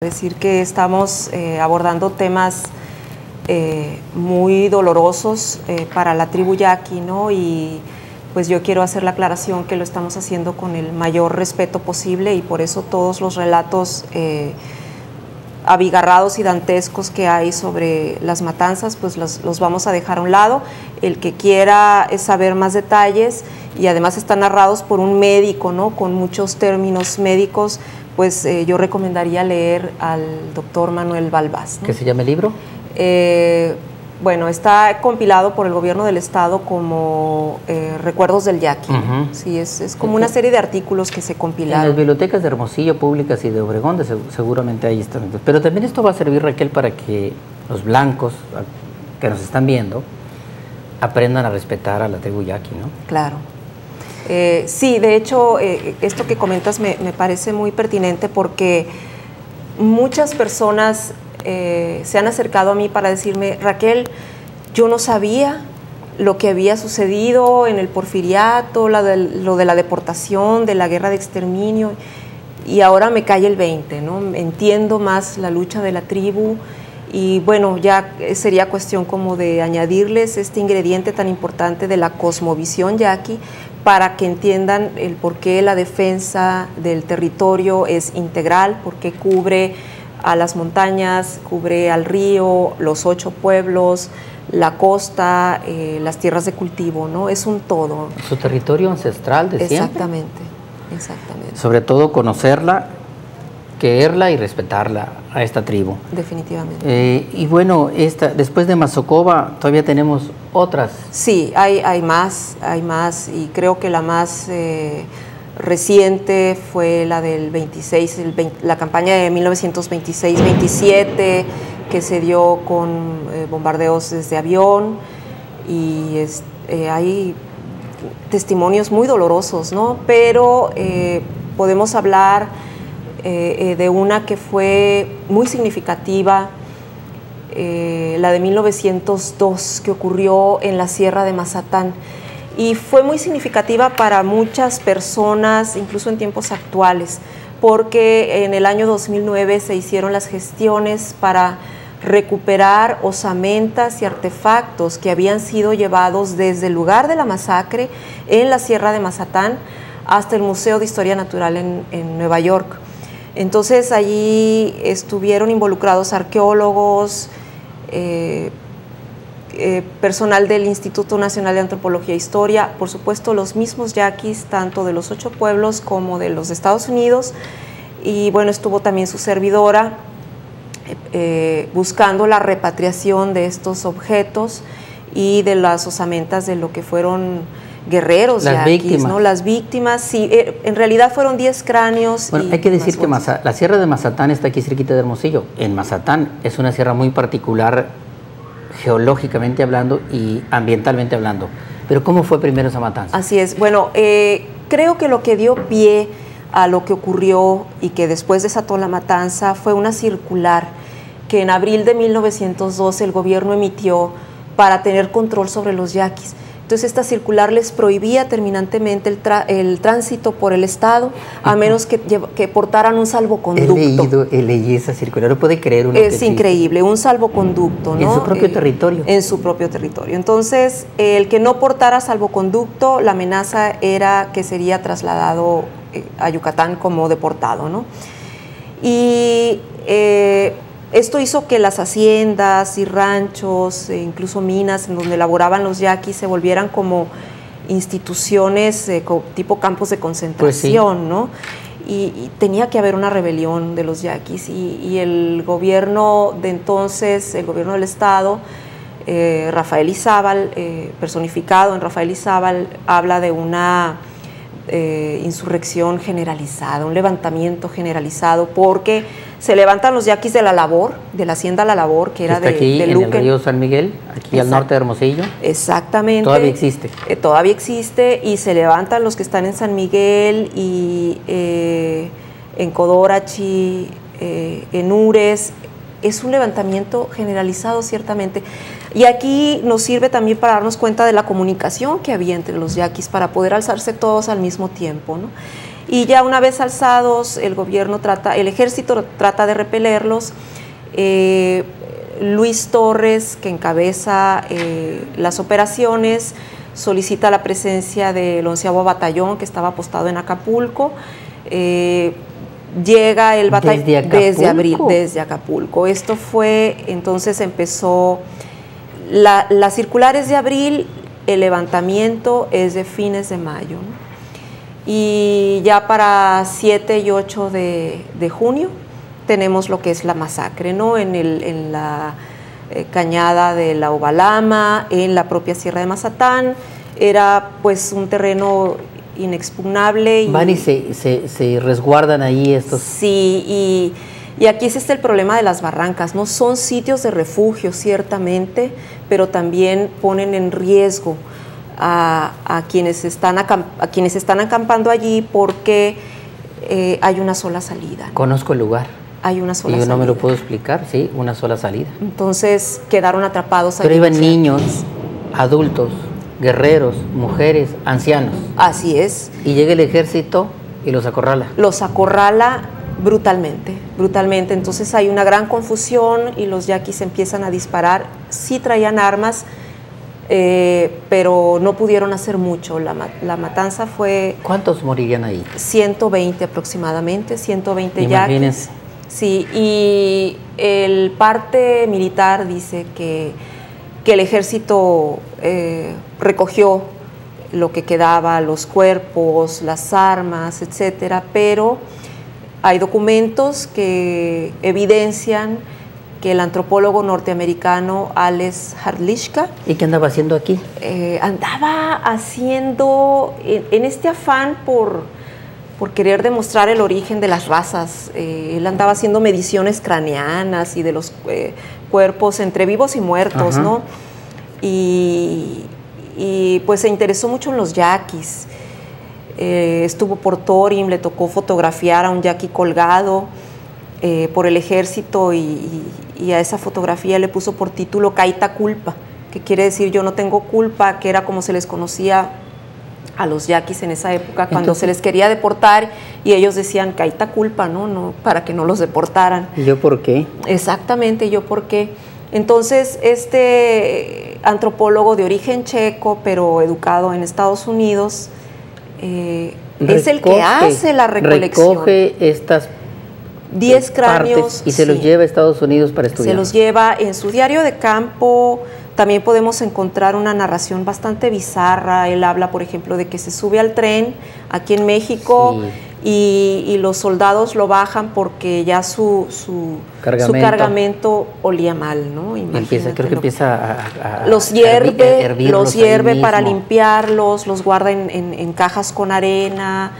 Decir que estamos abordando temas muy dolorosos para la tribu yaqui, ¿no? Y pues yo quiero hacer la aclaración que lo estamos haciendo con el mayor respeto posible y por eso todos los relatos abigarrados y dantescos que hay sobre las matanzas, pues los vamos a dejar a un lado. El que quiera saber más detalles, y además están narrados por un médico, ¿no? Con muchos términos médicos, pues yo recomendaría leer al doctor Manuel Balbás, ¿no? ¿Qué se llama el libro? Bueno, está compilado por el gobierno del estado como Recuerdos del Yaqui. Sí, es como una serie de artículos que se compilaron. En las bibliotecas de Hermosillo, públicas y de Obregón, seguramente ahí están. Pero también esto va a servir, Raquel, para que los blancos que nos están viendo aprendan a respetar a la tribu yaqui, ¿no? Claro. Sí, de hecho, esto que comentas me parece muy pertinente porque muchas personas se han acercado a mí para decirme: Raquel, yo no sabía lo que había sucedido en el Porfiriato, lo de la deportación, de la guerra de exterminio, y ahora me cae el 20, ¿no? Entiendo más la lucha de la tribu. Y bueno, ya sería cuestión como de añadirles este ingrediente tan importante de la cosmovisión yaqui para que entiendan el por qué la defensa del territorio es integral, porque cubre a las montañas, cubre al río, los 8 pueblos, la costa, las tierras de cultivo, ¿no? Es un todo. Su territorio ancestral de siempre. Exactamente, exactamente. Sobre todo conocerla, quererla y respetarla a esta tribu. Definitivamente. Y bueno, después de Mazacoba todavía tenemos otras. Sí, hay más, y creo que la más reciente fue la del 26, la campaña de 1926-27, que se dio con bombardeos desde avión, y hay testimonios muy dolorosos, ¿no? Pero podemos hablar de una que fue muy significativa, la de 1902, que ocurrió en la Sierra de Mazatán, y fue muy significativa para muchas personas, incluso en tiempos actuales, porque en el año 2009 se hicieron las gestiones para recuperar osamentas y artefactos que habían sido llevados desde el lugar de la masacre en la Sierra de Mazatán hasta el Museo de Historia Natural en Nueva York. Entonces allí estuvieron involucrados arqueólogos, personal del Instituto Nacional de Antropología e Historia, por supuesto los mismos yaquis, tanto de los 8 pueblos como de los Estados Unidos, y bueno, estuvo también su servidora buscando la repatriación de estos objetos y de las osamentas de lo que fueron guerreros yaquis, ¿no? Las víctimas, sí, en realidad fueron 10 cráneos. Bueno, hay que decir que la Sierra de Mazatán está aquí cerquita de Hermosillo. En Mazatán es una sierra muy particular, geológicamente hablando y ambientalmente hablando. Pero ¿cómo fue primero esa matanza? Así es. Bueno, creo que lo que dio pie a lo que ocurrió y que después desató la matanza fue una circular que en abril de 1912 el gobierno emitió para tener control sobre los yaquis. Entonces esta circular les prohibía terminantemente el tránsito por el estado, a menos que portaran un salvoconducto. Leí esa circular, ¿no puede creer uno? Es increíble, un salvoconducto, ¿no? En su propio territorio. En su propio territorio. Entonces, el que no portara salvoconducto, la amenaza era que sería trasladado a Yucatán como deportado, ¿no? Y esto hizo que las haciendas y ranchos, incluso minas en donde laboraban los yaquis, se volvieran como instituciones tipo campos de concentración, pues sí, ¿no? Y tenía que haber una rebelión de los yaquis, y el gobierno de entonces, el gobierno del estado, Rafael Izabal, personificado en Rafael Izabal, habla de una insurrección generalizada, un levantamiento generalizado, porque se levantan los yaquis de la labor, de la hacienda La Labor, que era de en el río San Miguel, aquí al norte de Hermosillo. Exactamente. Todavía existe. Todavía existe, y se levantan los que están en San Miguel y en Codorachi, en Ures. Es un levantamiento generalizado, ciertamente. Y aquí nos sirve también para darnos cuenta de la comunicación que había entre los yaquis para poder alzarse todos al mismo tiempo, ¿no? Y ya una vez alzados, el ejército trata de repelerlos. Luis Torres, que encabeza las operaciones, solicita la presencia del 11º Batallón, que estaba apostado en Acapulco. Llega el batallón desde Acapulco. Esto fue, entonces empezó, las circulares de abril, el levantamiento es de fines de mayo, ¿no? Y ya para 7 y 8 de junio tenemos lo que es la masacre, ¿no? En la cañada de la Obalama, en la propia Sierra de Mazatán. Era pues un terreno inexpugnable. Van y se resguardan ahí estos. Sí, y aquí es el problema de las barrancas, ¿no? Son sitios de refugio, ciertamente, pero también ponen en riesgo a quienes están acampando allí, porque hay una sola salida. Conozco el lugar. Hay una sola salida. Yo no me lo puedo explicar, sí, una sola salida. Entonces quedaron atrapados allí. Pero iban niños, adultos, guerreros, mujeres, ancianos. Así es. Y llega el ejército y los acorrala. Los acorrala brutalmente. Entonces hay una gran confusión y los yaquis empiezan a disparar. Sí traían armas, pero no pudieron hacer mucho. La matanza fue... ¿Cuántos morirían ahí? 120 aproximadamente, 120 Imagínense. yaquis. Sí, y el parte militar dice que el ejército recogió lo que quedaba, los cuerpos, las armas, etcétera, pero hay documentos que evidencian que el antropólogo norteamericano Alex Hrdlicka... ¿Y qué andaba haciendo aquí? Andaba haciendo, en este afán por querer demostrar el origen de las razas, él andaba haciendo mediciones craneanas y de los cuerpos entre vivos y muertos, ajá, ¿no? Y pues se interesó mucho en los yaquis. Estuvo por Torim, le tocó fotografiar a un yaqui colgado por el ejército y a esa fotografía le puso por título Kaita Culpa, que quiere decir yo no tengo culpa, que era como se les conocía a los yaquis en esa época, cuando entonces se les quería deportar y ellos decían Kaita Culpa, ¿no? Para que no los deportaran. ¿Y yo por qué? Exactamente, ¿yo por qué? Entonces, este antropólogo de origen checo, pero educado en Estados Unidos, es el que hace la recolección. Recoge estas 10 cráneos y se los lleva a Estados Unidos para estudiar. Se los lleva en su diario de campo. También podemos encontrar una narración bastante bizarra. Él habla, por ejemplo, de que se sube al tren aquí en México, sí, y los soldados lo bajan porque ya su cargamento olía mal, ¿no? Creo que empieza a los hierve para limpiarlos, los guarda en cajas con arena,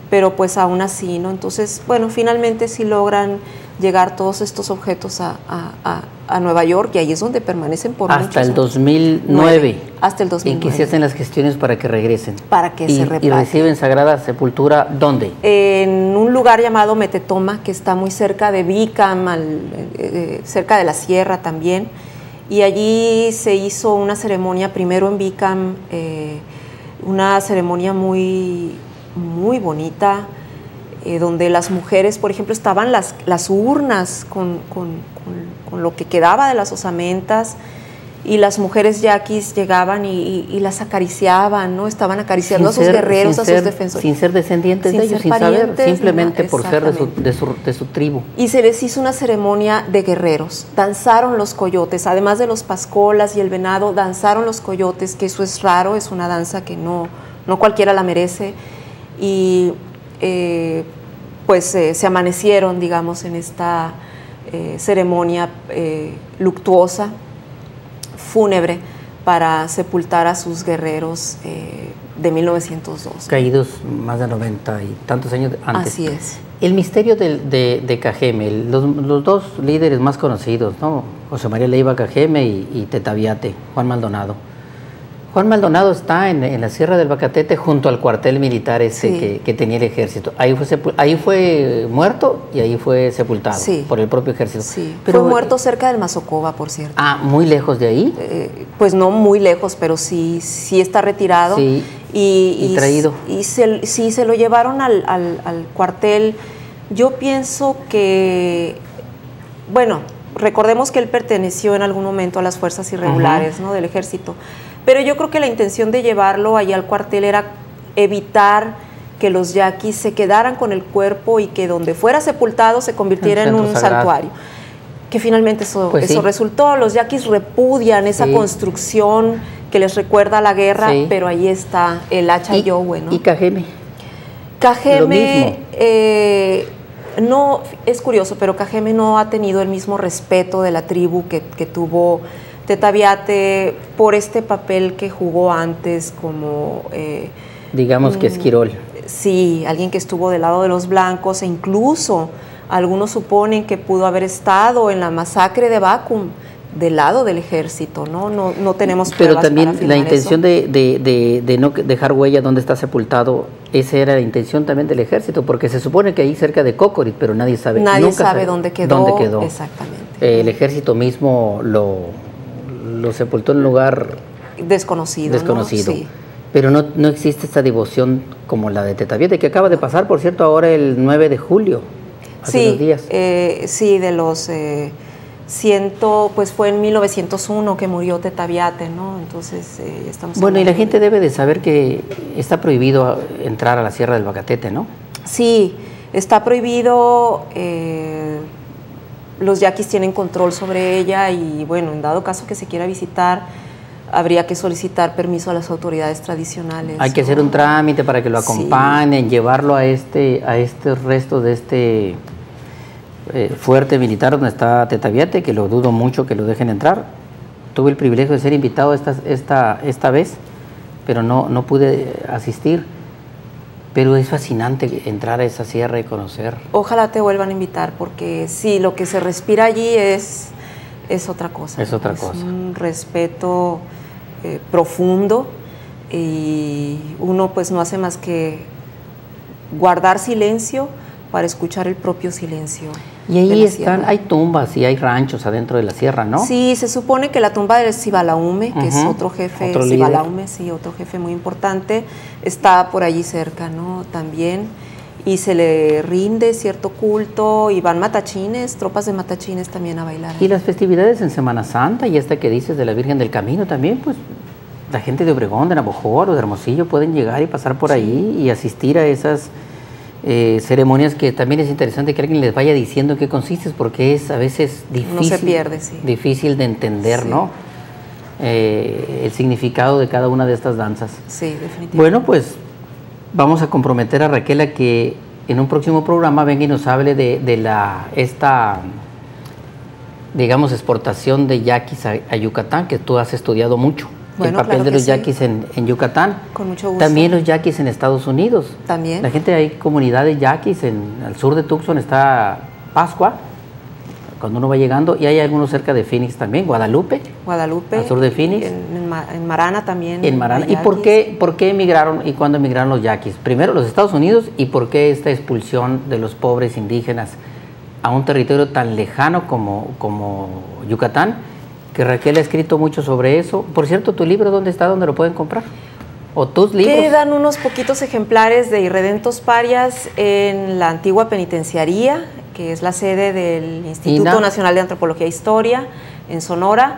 pero pues aún así, ¿no? Entonces, bueno, finalmente sí logran llegar todos estos objetos a Nueva York, y ahí es donde permanecen por hasta el 2009. Hasta el 2009. ¿En que se hacen las gestiones para que regresen? Para que se repatrien. ¿Y reciben Sagrada Sepultura dónde? En un lugar llamado Metetoma, que está muy cerca de Bicam, cerca de la sierra también, y allí se hizo una ceremonia, primero en Bicam, una ceremonia muy bonita, donde las mujeres, por ejemplo, estaban las urnas con lo que quedaba de las osamentas, y las mujeres yaquis llegaban y las acariciaban, ¿no? Estaban acariciando a sus guerreros, a sus defensores. Sin ser descendientes de ellos, sin saber, simplemente por ser de su tribu. Y se les hizo una ceremonia de guerreros. Danzaron los coyotes, además de los pascolas y el venado, danzaron los coyotes, que eso es raro, es una danza que no cualquiera la merece. Y pues se amanecieron, digamos, en esta ceremonia luctuosa, fúnebre, para sepultar a sus guerreros de 1902. Caídos más de 90 y tantos años antes. Así es. El misterio de Cajeme, los dos líderes más conocidos, ¿no? José María Leiva Cajeme y Tetaviate, Juan Maldonado. Juan Maldonado está en la Sierra del Bacatete, junto al cuartel militar ese, sí, que tenía el ejército. Ahí fue muerto y ahí fue sepultado, sí, por el propio ejército. Sí, pero fue muerto cerca del Mazocoba, por cierto. Ah, ¿muy lejos de ahí? Pues no muy lejos, pero sí está retirado. Sí. y traído. Sí, se lo llevaron al cuartel. Yo pienso que, bueno, recordemos que él perteneció en algún momento a las fuerzas irregulares, ¿no?, del ejército, pero yo creo que la intención de llevarlo allá al cuartel era evitar que los yaquis se quedaran con el cuerpo y que donde fuera sepultado se convirtiera en un santuario. Que finalmente eso resultó. Los yaquis repudian esa construcción que les recuerda a la guerra, pero ahí está el hacha Yowe, ¿no? ¿Y Cajeme? Cajeme, no, es curioso, pero Cajeme no ha tenido el mismo respeto de la tribu que tuvo Tetaviate por este papel que jugó antes como... digamos que Esquirol. Sí, alguien que estuvo del lado de los blancos, e incluso algunos suponen que pudo haber estado en la masacre de Bacum del lado del ejército, ¿no? No tenemos pruebas. Pero también para la intención eso. de no dejar huella donde está sepultado, esa era la intención también del ejército, porque se supone que ahí cerca de Cocorit, pero nadie sabe. Nadie sabe dónde quedó. Exactamente. El ejército mismo lo sepultó en un lugar desconocido. ¿No? Sí. Pero no existe esta devoción como la de Tetaviate, que acaba de pasar, por cierto, ahora el 9 de julio, hace unos días. Sí, de los pues fue en 1901 que murió Tetaviate, ¿no? Entonces estamos... Bueno, y la gente debe de saber que está prohibido entrar a la Sierra del Bacatete, ¿no? Sí, está prohibido, los yaquis tienen control sobre ella y bueno, en dado caso que se quiera visitar, habría que solicitar permiso a las autoridades tradicionales. Hay que hacer un trámite para que lo acompañen, llevarlo a estos restos de este fuerte militar donde está Tetaviate, que lo dudo mucho que lo dejen entrar. Tuve el privilegio de ser invitado esta vez, pero no pude asistir. Pero es fascinante entrar a esa sierra y conocer. Ojalá te vuelvan a invitar, porque sí, lo que se respira allí es otra cosa. Es otra cosa. Es un respeto profundo, y uno pues no hace más que guardar silencio para escuchar el propio silencio. Y ahí hay tumbas y hay ranchos adentro de la sierra, ¿no? Sí, se supone que la tumba del Sibalaume, que es otro jefe, Sibalaume, sí, otro jefe muy importante, está por allí cerca, ¿no? También, y se le rinde cierto culto, y van matachines, tropas de matachines también a bailar. Y las festividades en Semana Santa, y esta que dices de la Virgen del Camino también, pues la gente de Obregón, de Navojoa o de Hermosillo pueden llegar y pasar por ahí y asistir a esas ceremonias, que también es interesante que alguien les vaya diciendo en qué consiste, porque es a veces difícil, no se pierde, difícil de entender, ¿no? El significado de cada una de estas danzas. Sí, definitivamente. Bueno, pues vamos a comprometer a Raquel a que en un próximo programa venga y nos hable de esta, digamos, exportación de yaquis a Yucatán, que tú has estudiado mucho. Bueno, el papel de los yaquis en Yucatán. Con mucho gusto. También los yaquis en Estados Unidos. También. La gente, hay comunidades yaquis, al sur de Tucson está Pascua, cuando uno va llegando, y hay algunos cerca de Phoenix también, Guadalupe, al sur de Phoenix. En Marana también. En Marana. ¿Y por qué emigraron y cuándo emigraron los yaquis? Primero los Estados Unidos, y por qué esta expulsión de los pobres indígenas a un territorio tan lejano como Yucatán, que Raquel ha escrito mucho sobre eso. Por cierto, ¿tu libro dónde está? ¿Dónde lo pueden comprar? ¿O tus libros? Quedan unos poquitos ejemplares de Irredentos Parias en la antigua penitenciaría, que es la sede del Instituto Nacional de Antropología e Historia, en Sonora.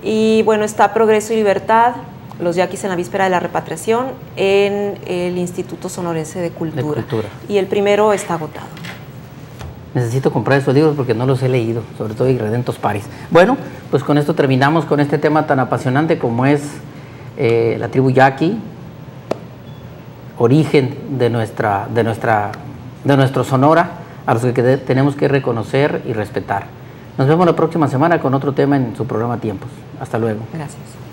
Y bueno, está Progreso y Libertad, los yaquis en la víspera de la repatriación, en el Instituto Sonorense de Cultura. Y el primero está agotado. Necesito comprar esos libros porque no los he leído, sobre todo Irredentos Parias. Bueno, pues con esto terminamos con este tema tan apasionante como es la tribu yaqui, origen de nuestro Sonora, a los que tenemos que reconocer y respetar. Nos vemos la próxima semana con otro tema en su programa Tiempos. Hasta luego. Gracias.